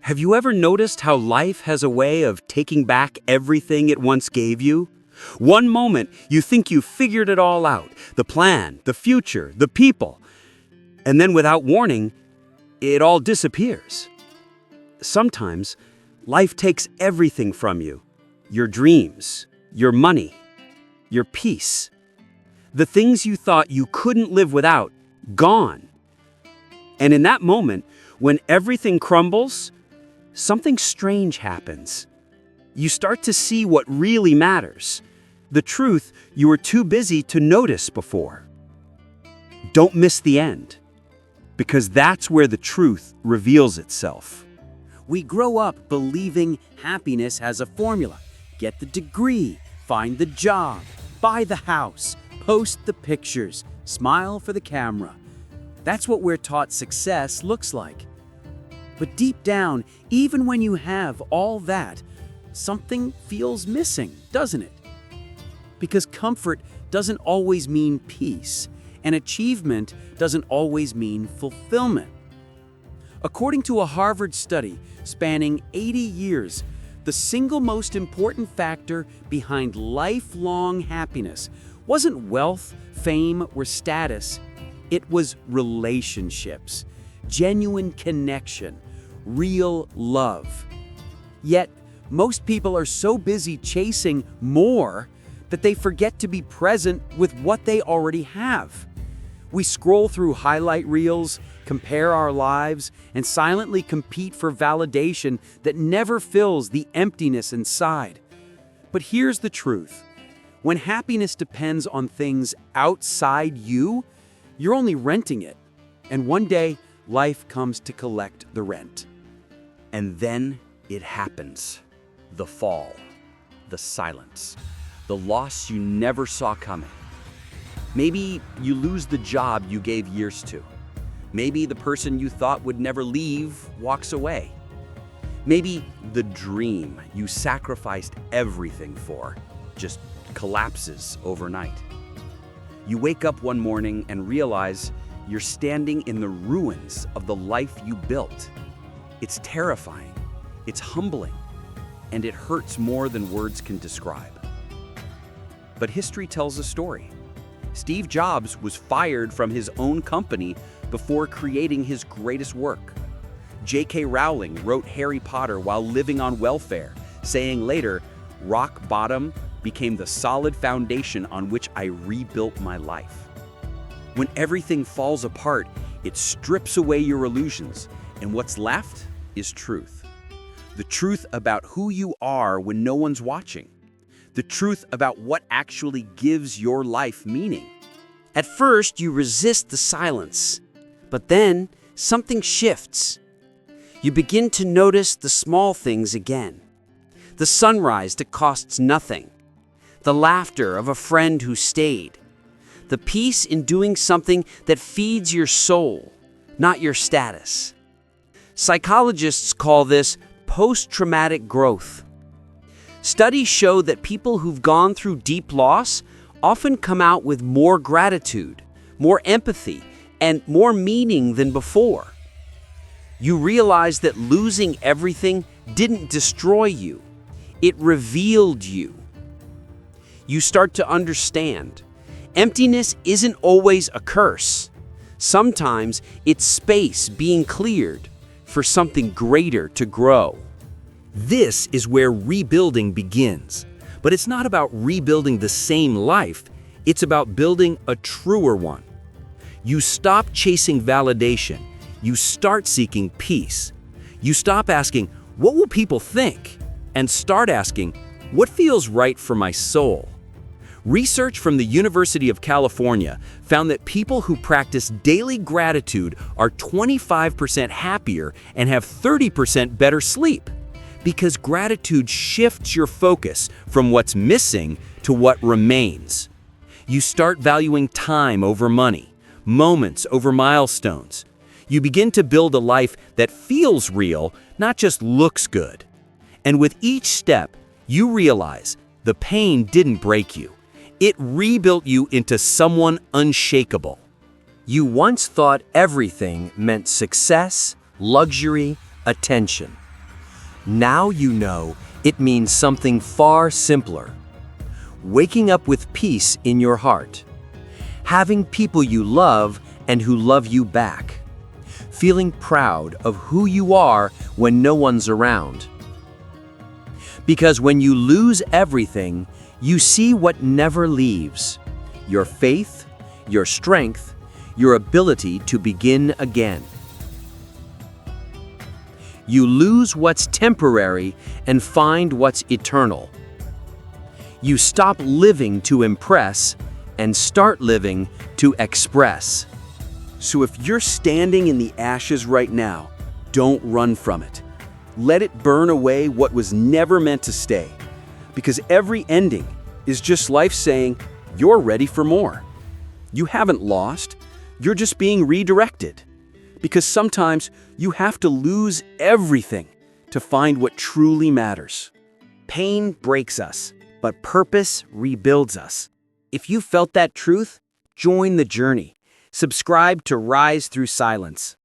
Have you ever noticed how life has a way of taking back everything it once gave you? One moment, you think you've figured it all out, the plan, the future, the people. And then without warning, it all disappears. Sometimes, life takes everything from you. Your dreams, your money, your peace. The things you thought you couldn't live without, gone. And in that moment, when everything crumbles, something strange happens. You start to see what really matters, the truth you were too busy to notice before. Don't miss the end, because that's where the truth reveals itself. We grow up believing happiness has a formula. Get the degree, find the job, buy the house, post the pictures, smile for the camera. That's what we're taught success looks like. But deep down, even when you have all that, something feels missing, doesn't it? Because comfort doesn't always mean peace, and achievement doesn't always mean fulfillment. According to a Harvard study spanning 80 years, the single most important factor behind lifelong happiness wasn't wealth, fame, or status. It was relationships, genuine connection, real love. Yet, most people are so busy chasing more that they forget to be present with what they already have. We scroll through highlight reels, compare our lives, and silently compete for validation that never fills the emptiness inside. But here's the truth. When happiness depends on things outside you, you're only renting it. And one day, life comes to collect the rent. And then it happens. The fall, the silence, the loss you never saw coming. Maybe you lose the job you gave years to. Maybe the person you thought would never leave walks away. Maybe the dream you sacrificed everything for just collapses overnight. You wake up one morning and realize you're standing in the ruins of the life you built. It's terrifying, it's humbling, and it hurts more than words can describe. But history tells a story. Steve Jobs was fired from his own company before creating his greatest work. J.K. Rowling wrote Harry Potter while living on welfare, saying later, "Rock bottom became the solid foundation on which I rebuilt my life." When everything falls apart, it strips away your illusions, and what's left is truth. The truth about who you are when no one's watching. The truth about what actually gives your life meaning. At first, you resist the silence, but then something shifts. You begin to notice the small things again. The sunrise that costs nothing. The laughter of a friend who stayed. The peace in doing something that feeds your soul, not your status. Psychologists call this post-traumatic growth. Studies show that people who've gone through deep loss often come out with more gratitude, more empathy, and more meaning than before. You realize that losing everything didn't destroy you. It revealed you. You start to understand. Emptiness isn't always a curse. Sometimes it's space being cleared for something greater to grow. This is where rebuilding begins. But it's not about rebuilding the same life, it's about building a truer one. You stop chasing validation. You start seeking peace. You stop asking, "What will people think?" and start asking, "What feels right for my soul?" Research from the University of California found that people who practice daily gratitude are 25% happier and have 30% better sleep. Because gratitude shifts your focus from what's missing to what remains. You start valuing time over money, moments over milestones. You begin to build a life that feels real, not just looks good. And with each step, you realize the pain didn't break you. It rebuilt you into someone unshakable. You once thought everything meant success, luxury, attention. Now you know it means something far simpler. Waking up with peace in your heart. Having people you love and who love you back. Feeling proud of who you are when no one's around. Because when you lose everything, you see what never leaves. Your faith, your strength, your ability to begin again. You lose what's temporary and find what's eternal. You stop living to impress and start living to express. So if you're standing in the ashes right now, don't run from it. Let it burn away what was never meant to stay. Because every ending is just life saying, you're ready for more. You haven't lost, you're just being redirected. Because sometimes you have to lose everything to find what truly matters. Pain breaks us, but purpose rebuilds us. If you felt that truth, join the journey. Subscribe to Rise Through Silence.